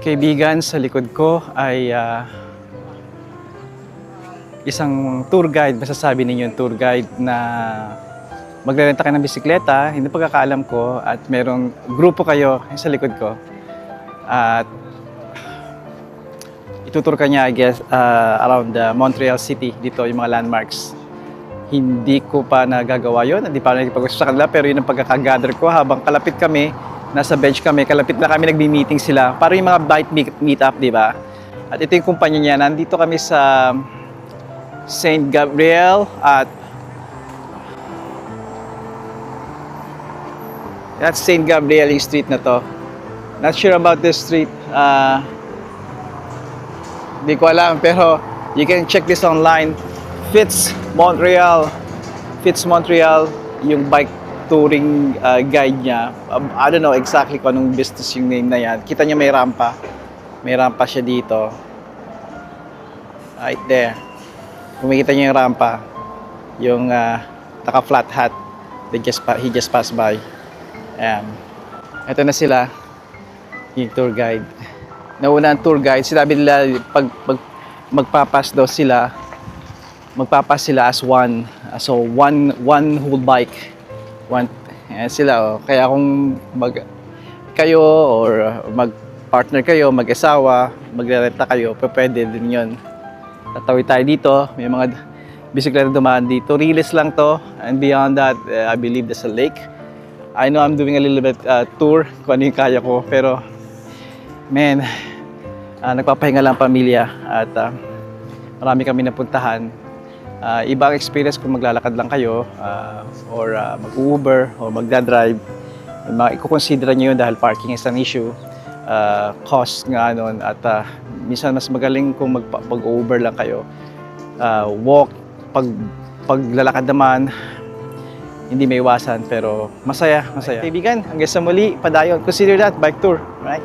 Kaibigan, sa likod ko ay isang tour guide. Masasabi ninyo yung tour guide na magre-renta kayo ng bisikleta, hindi pagkakaalam ko, at merong grupo kayo sa likod ko. At itutur ka niya, I guess, around Montreal City, dito yung mga landmarks. Hindi ko pa nagagawa yun, hindi pa nakikipag-usap sa kanila, pero yun ang pagkakagather ko habang kalapit kami, nasa bench kami, kalapit na kami nagbi-meeting sila. Parang yung mga bike meet-up, di ba? At ito yung kumpanya niya. Nandito kami sa St. Gabriel at that's St. Gabriel yung street na to. Not sure about this street. Hindi ko alam, pero you can check this online. Fitz Montreal, yung bike touring guide niya. I don't know exactly kung anong business yung name na yan. Kita niya may rampa. May rampa siya dito. Right there. Kung makikita niyo yung rampa, yung naka-flat hat, he just passed by. Ayan. Ito na sila, yung tour guide. Nauna ang tour guide, sinabi nila pag magpapas daw sila, magpapas sila as one. So one whole bike. Ayan sila, oh. Kaya kung kayo or mag-partner kayo, mag-asawa, magre-renta kayo, pwede din yun. Tatawid tayo dito, may mga bisikleta dumaan dito. Riles lang to, and beyond that, I believe there's a lake. I know I'm doing a little bit tour kung ano yung kaya ko, pero man, nagpapahinga lang pamilya at marami kami napuntahan. Ibang experience kung maglalakad lang kayo or mag-Uber or magdadrive. Ikukonsidera nyo yun dahil parking is an issue. Cost nga nun at minsan mas magaling kung mag-Uber lang kayo. Walk, paglalakad naman, hindi may iwasan pero masaya. Kaibigan, hanggang sa muli, padayon. Consider that bike tour, right?